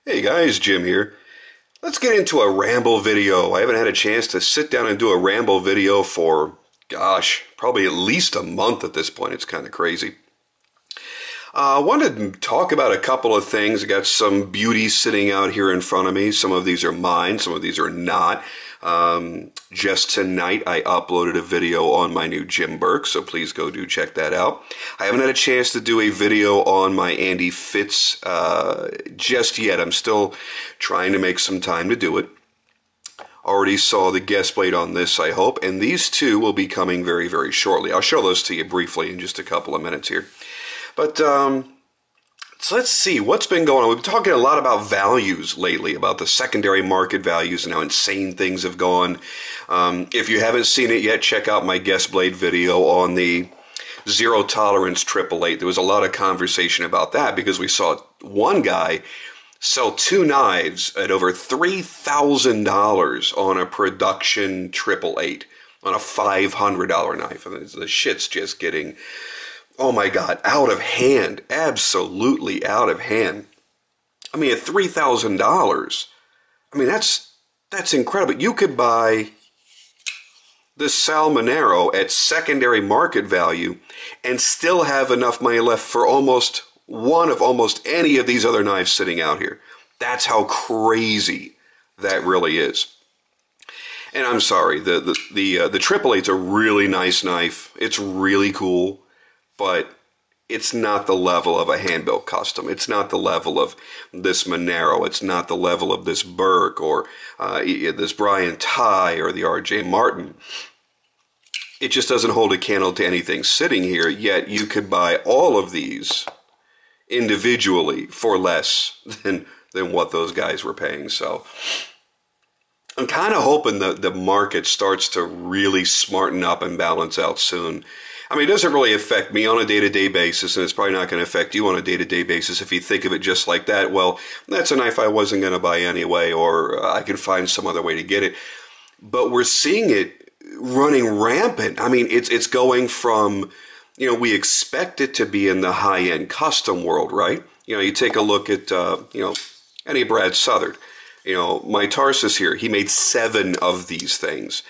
Hey guys, Jim here. Let's get into a ramble video. I haven't had a chance to sit down and do a ramble video for, gosh, probably at least a month at this point. It's kind of crazy. I wanted to talk about a couple of things. I got some beauties sitting out here in front of me. Some of these are mine, some of these are not. Just tonight I uploaded a video on my new Jim Burke, so please go do check that out. I haven't had a chance to do a video on my Andy Fitz just yet. I'm still trying to make some time to do it. Already saw the guest blade on this, I hope, and these two will be coming very, very shortly. I'll show those to you briefly in just a couple of minutes here. But so let's see what's been going on. We've been talking a lot about values lately, about the secondary market values and how insane things have gone. If you haven't seen it yet, check out my guest blade video on the zero tolerance 888. There was a lot of conversation about that because we saw one guy sell two knives at over $3,000 on a production 888 on a $500 knife. And the shit's just getting, oh my God, out of hand. Absolutely out of hand. I mean, at $3,000, I mean, that's incredible. You could buy the Salmonero at secondary market value and still have enough money left for almost one of almost any of these other knives sitting out here. That's how crazy that really is. And I'm sorry, the 888's a really nice knife. It's really cool. But it's not the level of a hand-built custom. It's not the level of this Monero. It's not the level of this Burke or this Brian Ty or the R.J. Martin. It just doesn't hold a candle to anything sitting here, yet you could buy all of these individually for less than what those guys were paying. So I'm kind of hoping that the market starts to really smarten up and balance out soon. I mean, it doesn't really affect me on a day-to-day basis, and it's probably not going to affect you on a day-to-day basis if you think of it just like that. Well, that's a knife I wasn't going to buy anyway, or I can find some other way to get it. But we're seeing it running rampant. I mean, it's going from, you know, we expect it to be in the high-end custom world, right? You know, you take a look at, you know, any Brad Southard. You know, my Tarsus here, he made 7 of these things.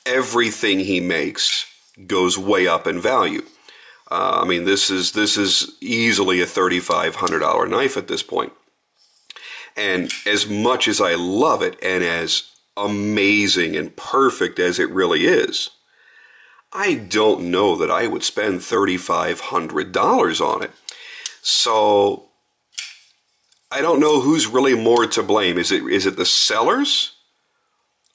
Everything he makes goes way up in value. I mean, this is easily a $3,500 knife at this point. And as much as I love it and as amazing and perfect as it really is, I don't know that I would spend $3,500 on it. So I don't know who's really more to blame. Is it the sellers?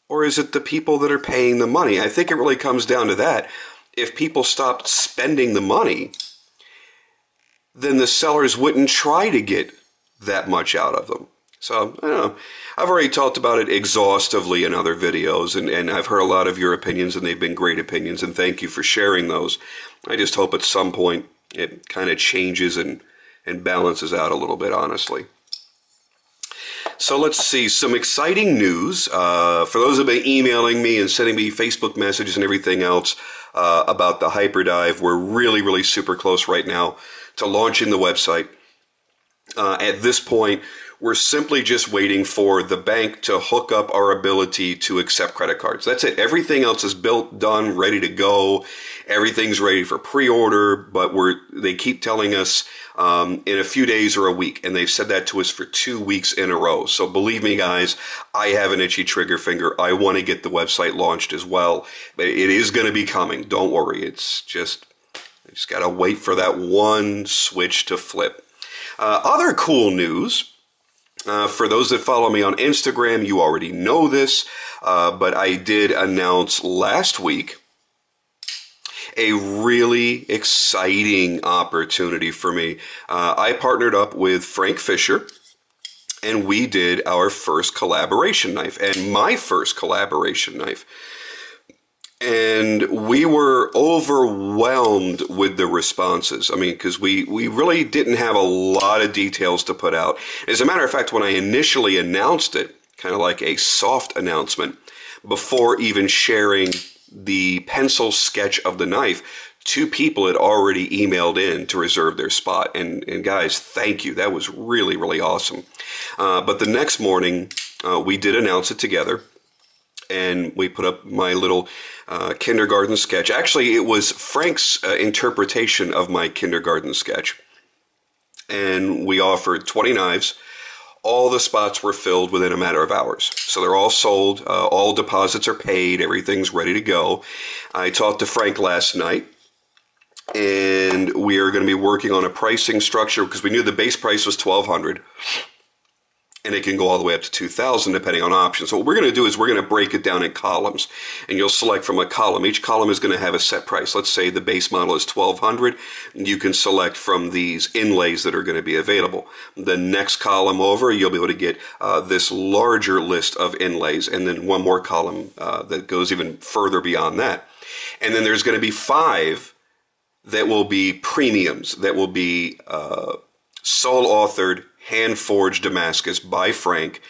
Or is it the people that are paying the money? I think it really comes down to that. If people stopped spending the money, then the sellers wouldn't try to get that much out of them. So, I don't know. I've already talked about it exhaustively in other videos, and I've heard a lot of your opinions, and they've been great opinions, and thank you for sharing those. I just hope at some point it kind of changes and balances out a little bit, honestly. So let's see, some exciting news. For those who have been emailing me and sending me Facebook messages and everything else about the Hyperdive, we're really, really super close right now to launching the website. At this point, we're simply just waiting for the bank to hook up our ability to accept credit cards. That's it. Everything else is built, done, ready to go. Everything's ready for pre-order, but they keep telling us in a few days or a week, and they've said that to us for 2 weeks in a row. So believe me, guys, I have an itchy trigger finger. I want to get the website launched as well. But it is going to be coming. Don't worry. It's just, I just got to wait for that one switch to flip. Other cool news. For those that follow me on Instagram, you already know this, but I did announce last week a really exciting opportunity for me. I partnered up with Frank Fisher, and we did our first collaboration knife, and my first collaboration knife. And we were overwhelmed with the responses. I mean, because we really didn't have a lot of details to put out. As a matter of fact, when I initially announced it, kind of like a soft announcement, before even sharing the pencil sketch of the knife, 2 people had already emailed in to reserve their spot. And guys, thank you. That was really, really awesome. But the next morning, we did announce it together. And we put up my little kindergarten sketch. Actually, it was Frank's interpretation of my kindergarten sketch. And we offered 20 knives. All the spots were filled within a matter of hours. So they're all sold. All deposits are paid. Everything's ready to go. I talked to Frank last night. And we are going to be working on a pricing structure because we knew the base price was $1,200. And it can go all the way up to $2,000 depending on options. So what we're going to do is we're going to break it down in columns. And you'll select from a column. Each column is going to have a set price. Let's say the base model is $1,200. You can select from these inlays that are going to be available. The next column over, you'll be able to get this larger list of inlays. And then one more column that goes even further beyond that. And then there's going to be 5 that will be premiums, that will be sole-authored, hand-forged Damascus by Frank,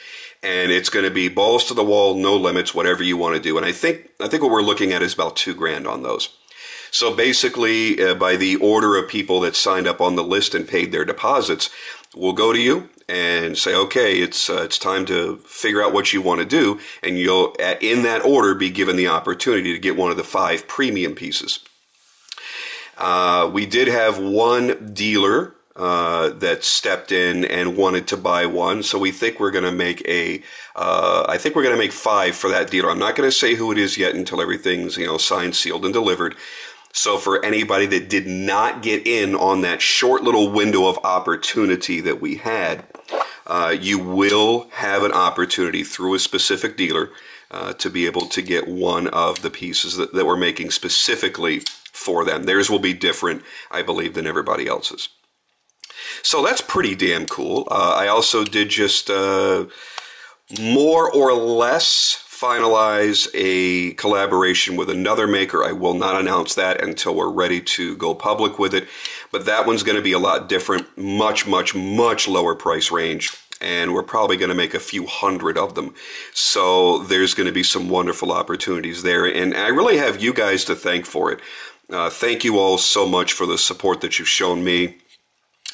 and it's going to be balls to the wall, no limits, whatever you want to do. And I think what we're looking at is about $2,000 on those. So basically, by the order of people that signed up on the list and paid their deposits, we'll go to you and say, okay, it's time to figure out what you want to do, and you'll, in that order, be given the opportunity to get one of the 5 premium pieces. We did have one dealer that stepped in and wanted to buy one, so we think we're going to make I think we're going to make 5 for that dealer. I'm not going to say who it is yet until everything's, signed, sealed, and delivered. So for anybody that did not get in on that short little window of opportunity that we had, you will have an opportunity through a specific dealer to be able to get one of the pieces that we're making specifically for them. Theirs will be different, I believe, than everybody else's. So that's pretty damn cool. I also did just more or less finalize a collaboration with another maker. I will not announce that until we're ready to go public with it. But that one's going to be a lot different, much, much, much lower price range. And we're probably going to make a few hundred of them. So there's going to be some wonderful opportunities there. And I really have you guys to thank for it. Thank you all so much for the support that you've shown me.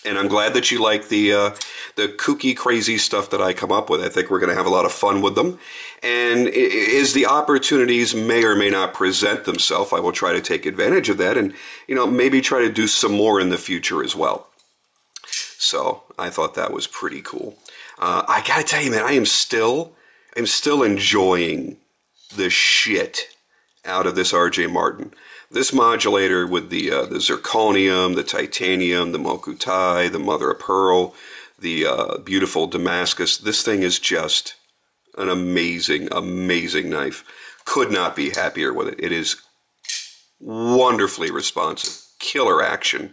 And I'm glad that you like the kooky, crazy stuff that I come up with. I think we're going to have a lot of fun with them. And as the opportunities may or may not present themselves, I will try to take advantage of that and, maybe try to do some more in the future as well. So I thought that was pretty cool. I got to tell you, man, I'm still enjoying the shit out of this R.J. Martin. This modulator with the zirconium, the titanium, the mokutai, the mother of pearl, the beautiful Damascus. This thing is just an amazing, amazing knife. Could not be happier with it. It is wonderfully responsive. Killer action.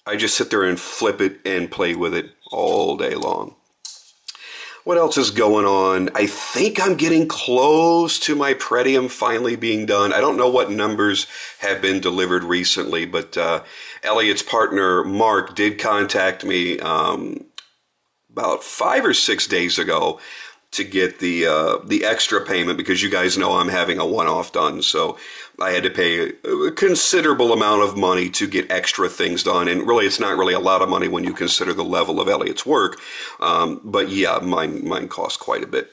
I just sit there and flip it and play with it all day long. What else is going on? I think I'm getting close to my Pretium finally being done. I don't know what numbers have been delivered recently, but Elliot's partner, Mark, did contact me about 5 or 6 days ago to get the extra payment because you guys know I'm having a one-off done. So I had to pay a considerable amount of money to get extra things done. And really, it's not really a lot of money when you consider the level of Elliot's work. But yeah, mine cost quite a bit.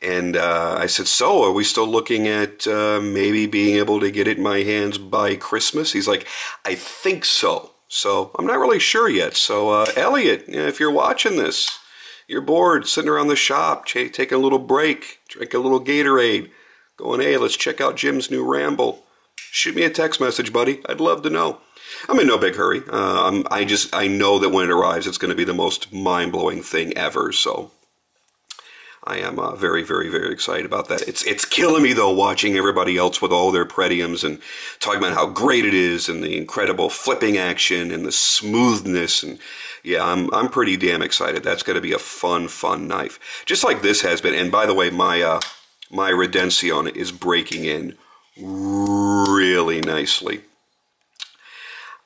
And I said, so are we still looking at maybe being able to get it in my hands by Christmas? He's like, I think so. So I'm not really sure yet. So Elliot, if you're watching this, you're bored, sitting around the shop, taking a little break, drinking a little Gatorade, going, hey, let's check out Jim's new ramble. Shoot me a text message, buddy. I'd love to know. I'm in no big hurry. I know that when it arrives, it's going to be the most mind-blowing thing ever. So I am very, very, very excited about that. It's killing me, though, watching everybody else with all their Pretiums and talking about how great it is and the incredible flipping action and the smoothness. And yeah, I'm pretty damn excited. That's going to be a fun, fun knife. Just like this has been. And by the way, my Redención is breaking in really nicely.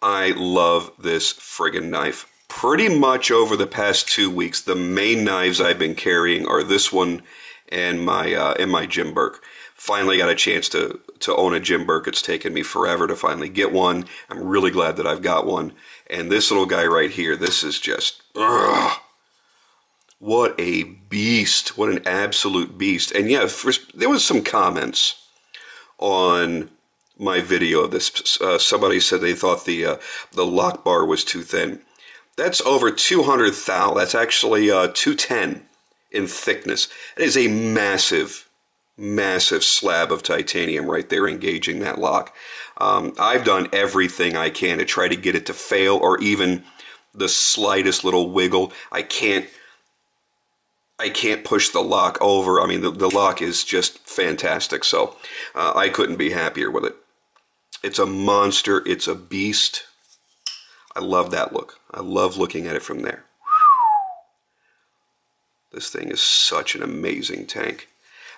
I love this friggin' knife. Pretty much over the past 2 weeks, the main knives I've been carrying are this one and my Jim Burke. finally got a chance to own a Jim Burke. It's taken me forever to finally get one. I'm really glad that I've got one. And this little guy right here, this is just, ugh, what a beast. What an absolute beast. And yeah, there was some comments on my video of this. Somebody said they thought the lock bar was too thin. That's over 200 thou. That's actually 210 in thickness. It is a massive, massive slab of titanium right there engaging that lock. I've done everything I can to try to get it to fail, or even the slightest little wiggle. I can't push the lock over. I mean, the lock is just fantastic, so I couldn't be happier with it. It's a monster. It's a beast. I love that look. I love looking at it from there. This thing is such an amazing tank.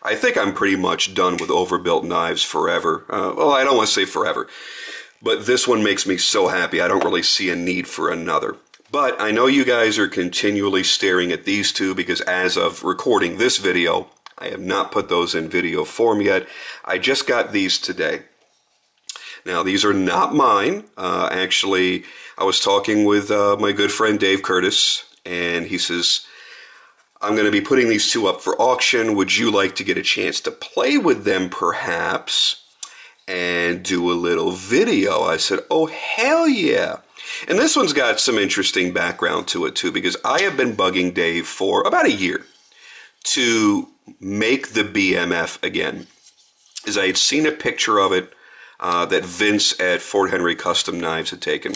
I think I'm pretty much done with overbuilt knives forever. Well, I don't want to say forever, but this one makes me so happy. I don't really see a need for another. But I know you guys are continually staring at these two because as of recording this video, I have not put those in video form yet. I just got these today. Now, these are not mine. Actually, I was talking with my good friend Dave Curtis, and he says, I'm going to be putting these two up for auction. Would you like to get a chance to play with them, perhaps, and do a little video? I said, oh, hell yeah. And this one's got some interesting background to it, too, because I have been bugging Dave for about a year to make the BMF again, as I had seen a picture of it that Vince at Fort Henry Custom Knives had taken.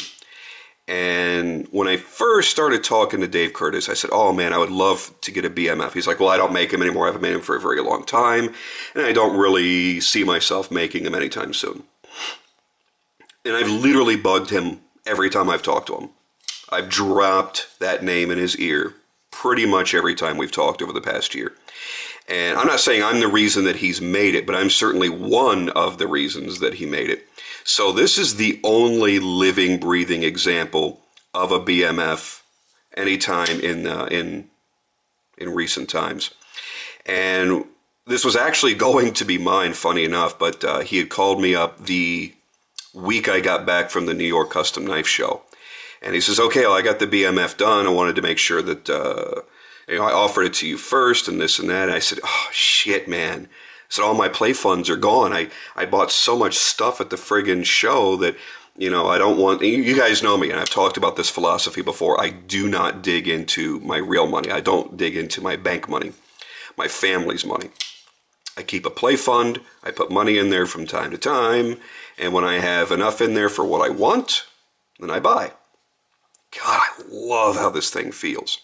And when I first started talking to Dave Curtis, I said, oh man, I would love to get a BMF. He's like, well, I don't make them anymore. I haven't made them for a very long time, and I don't really see myself making them anytime soon. And I've literally bugged him every time I've talked to him. I've dropped that name in his ear pretty much every time we've talked over the past year. And I'm not saying I'm the reason that he's made it, but I'm certainly one of the reasons that he made it. So this is the only living, breathing example of a BMF anytime in recent times. And this was actually going to be mine, funny enough, but he had called me up the week I got back from the New York Custom Knife Show. And he says, okay, well, I got the BMF done. I wanted to make sure that, I offered it to you first and this and that. And I said, oh, shit, man. I said, all my play funds are gone. I bought so much stuff at the friggin' show that, I don't want, you guys know me, and I've talked about this philosophy before. I do not dig into my real money. I don't dig into my bank money, my family's money. I keep a play fund. I put money in there from time to time. And when I have enough in there for what I want, then I buy. God, I love how this thing feels.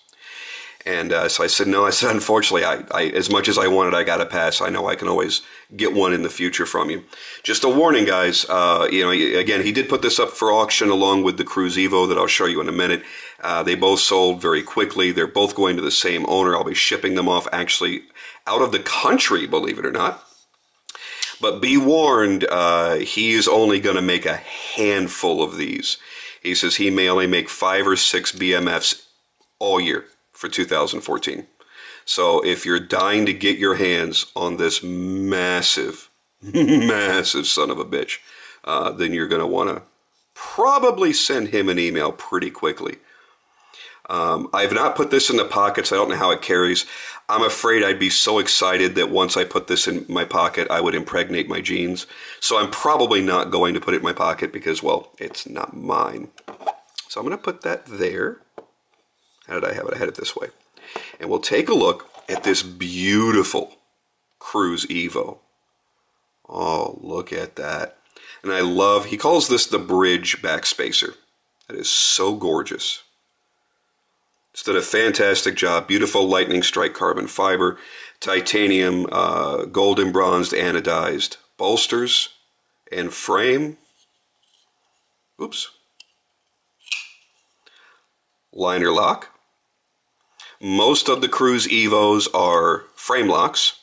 And so I said, no, I said, unfortunately, I as much as I wanted, I got to pass. I know I can always get one in the future from you. Just a warning, guys. Again, he did put this up for auction along with the Cruise Evo that I'll show you in a minute. They both sold very quickly. They're both going to the same owner. I'll be shipping them off actually out of the country, believe it or not. But be warned, he is only going to make a handful of these. He says he may only make 5 or 6 BMFs all year for 2014. So if you're dying to get your hands on this massive, massive son of a bitch, then you're going to want to probably send him an email pretty quickly. I have not put this in the pockets. I don't know how it carries. I'm afraid I'd be so excited that once I put this in my pocket, I would impregnate my jeans. So I'm probably not going to put it in my pocket because, well, it's not mine. So I'm going to put that there. How did I have it? I had it this way. And we'll take a look at this beautiful Cruise Evo. Oh, look at that. And I love, he calls this the bridge backspacer. That is so gorgeous. It's done a fantastic job. Beautiful lightning strike carbon fiber, titanium, golden bronzed anodized bolsters and frame. Oops. Liner lock. Most of the Cruise Evos are frame locks,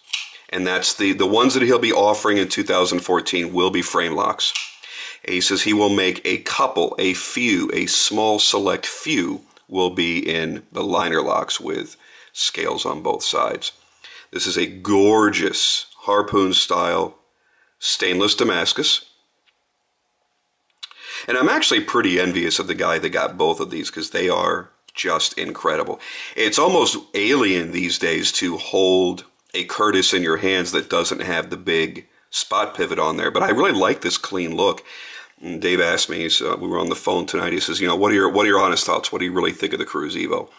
and that's the ones that he'll be offering in 2014 will be frame locks. He says he will make a couple, a few, a small select few will be in the liner locks with scales on both sides. This is a gorgeous harpoon style stainless Damascus. And I'm actually pretty envious of the guy that got both of these because they are just incredible. It's almost alien these days to hold a Curtis in your hands that doesn't have the big spot pivot on there. But I really like this clean look. And Dave asked me, we were on the phone tonight, he says, you know, what are your honest thoughts? What do you really think of the Cruise Evo?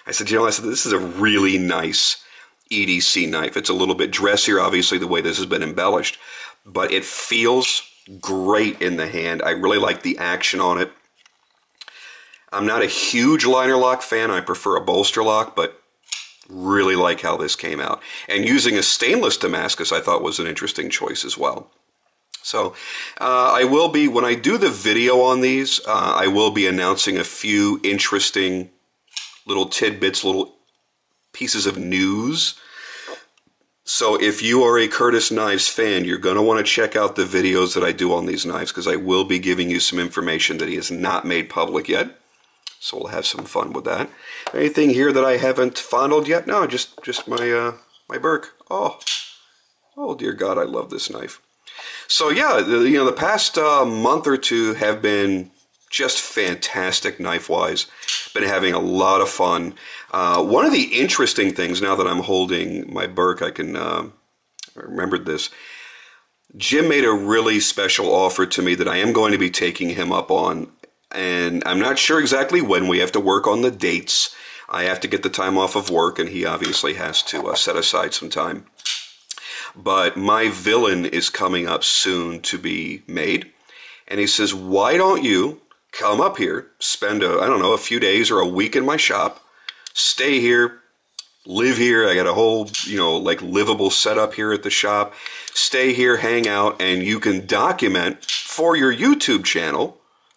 I said, you know, this is a really nice EDC knife. It's a little bit dressier, obviously, the way this has been embellished. But it feels great in the hand. I really like the action on it. I'm not a huge liner lock fan. I prefer a bolster lock, but really like how this came out. And using a stainless Damascus I thought was an interesting choice as well. So I will be, when I do the video on these, I will be announcing a few interesting little tidbits, little pieces of news. So if you are a Curtis Knives fan, you're going to want to check out the videos that I do on these knives because I will be giving you some information that he has not made public yet. So we'll have some fun with that. Anything here that I haven't fondled yet? No, just my my Burke. Oh dear God, I love this knife. So yeah, the past month or two have been just fantastic knife-wise. Been having a lot of fun. One of the interesting things, now that I'm holding my Burke, I remembered this. Jim made a really special offer to me that I am going to be taking him up on. And I'm not sure exactly when. We have to work on the dates. I have to get the time off of work, and he obviously has to set aside some time. But my villain is coming up soon to be made. And he says, why don't you come up here, spend, a few days or a week in my shop, stay here, live here. I got a whole, like livable setup here at the shop. Stay here, hang out, and you can document for your YouTube channel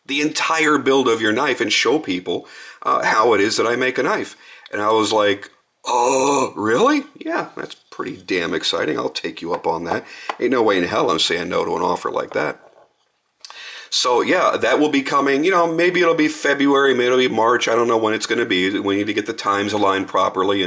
the entire build of your knife and show people how it is that I make a knife. And I was like, oh, really? Yeah, that's pretty damn exciting. I'll take you up on that. Ain't no way in hell I'm saying no to an offer like that. So yeah, that will be coming, maybe it'll be February, maybe it'll be March. I don't know when it's going to be. We need to get the times aligned properly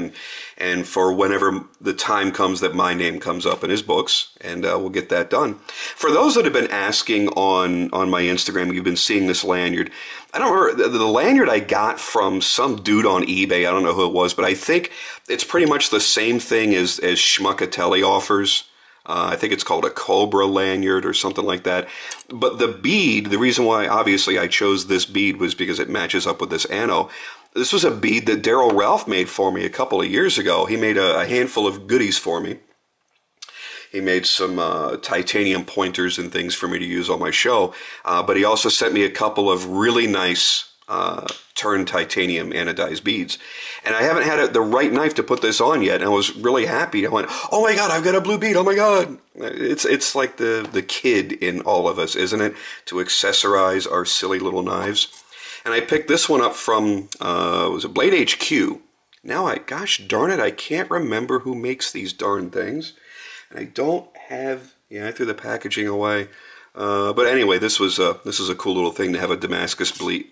and for whenever the time comes that my name comes up in his books, and we'll get that done. For those that have been asking on my Instagram, you've been seeing this lanyard. I don't remember, the lanyard I got from some dude on eBay. I don't know who it was, but I think it's pretty much the same thing as Schmuckatelli offers. I think it's called a Cobra lanyard or something like that. But the bead, the reason why obviously I chose this bead was because it matches up with this anno. This was a bead that Daryl Ralph made for me a couple of years ago. He made a handful of goodies for me. He made some titanium pointers and things for me to use on my show. But he also sent me a couple of really nice turned titanium anodized beads. And I haven't had the right knife to put this on yet, and I was really happy. I went, oh my God, I've got a blue bead, oh my God. It's like the kid in all of us, isn't it? To accessorize our silly little knives. And I picked this one up from, was it Blade HQ? Now, gosh darn it, I can't remember who makes these darn things. And I don't have, I threw the packaging away. But anyway, this is a cool little thing to have a Damascus bead,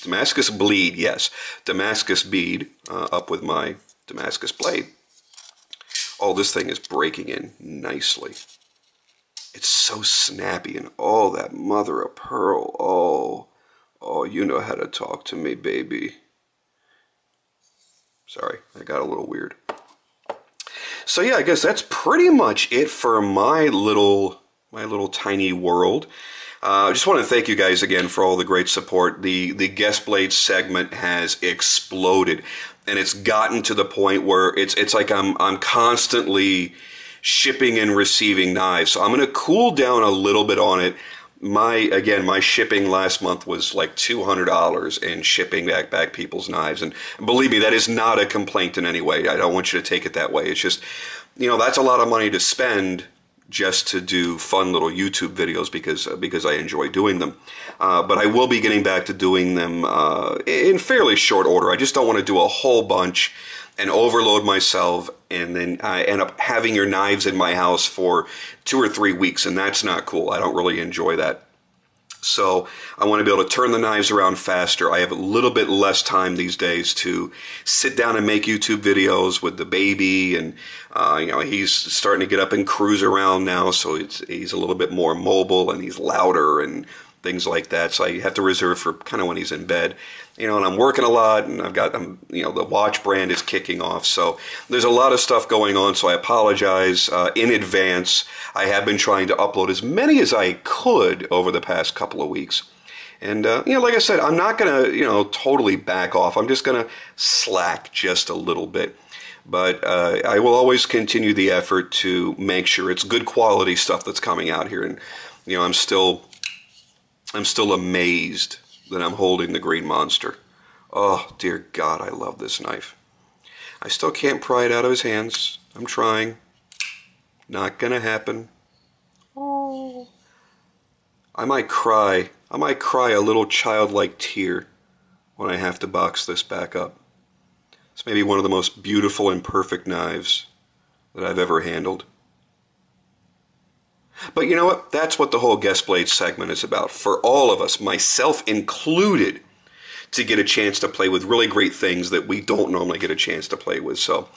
Damascus bead up with my Damascus blade. Oh, this thing is breaking in nicely. It's so snappy, and oh, that mother of pearl. Oh, you know how to talk to me, baby. Sorry, I got a little weird. So yeah, I guess that's pretty much it for my little tiny world. I just want to thank you guys again for all the great support. The Guest Blade segment has exploded, and it's gotten to the point where it's like I'm constantly shipping and receiving knives. So I'm going to cool down a little bit on it. My shipping last month was like $200 in shipping back people's knives, and believe me, that is not a complaint in any way. I don't want you to take it that way. It's just, that's a lot of money to spend just to do fun little YouTube videos because I enjoy doing them. But I will be getting back to doing them in fairly short order. I just don't want to do a whole bunch and overload myself, and then I end up having your knives in my house for 2 or 3 weeks, and that's not cool. I don't really enjoy that. So I want to be able to turn the knives around faster. I have a little bit less time these days to sit down and make YouTube videos with the baby, and you know, he's starting to get up and cruise around now, so he's a little bit more mobile and he's louder and things like that. So I have to reserve for kind of when he's in bed. You know, and I'm working a lot, and you know, the watch brand is kicking off. So there's a lot of stuff going on, so I apologize in advance. I have been trying to upload as many as I could over the past couple of weeks. And, you know, like I said, I'm not going to, you know, totally back off. I'm just going to slack just a little bit. But I will always continue the effort to make sure it's good quality stuff that's coming out here. And, you know, I'm still amazed that I'm holding the Green Monster. Oh, dear God, I love this knife. I still can't pry it out of his hands. I'm trying. Not gonna happen. Oh. I might cry. I might cry a little childlike tear when I have to box this back up. It's maybe one of the most beautiful and perfect knives that I've ever handled. But you know what? That's what the whole Guest Blade segment is about. For all of us, myself included, to get a chance to play with really great things that we don't normally get a chance to play with. So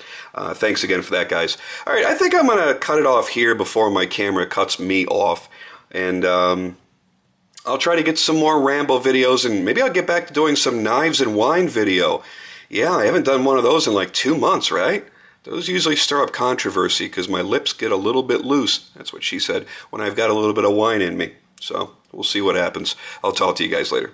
thanks again for that, guys. All right, I think I'm going to cut it off here before my camera cuts me off. And I'll try to get some more ramble videos, and maybe I'll get back to doing some knives and wine video. Yeah, I haven't done one of those in like 2 months, right? Those usually stir up controversy because my lips get a little bit loose, that's what she said, when I've got a little bit of wine in me. So we'll see what happens. I'll talk to you guys later.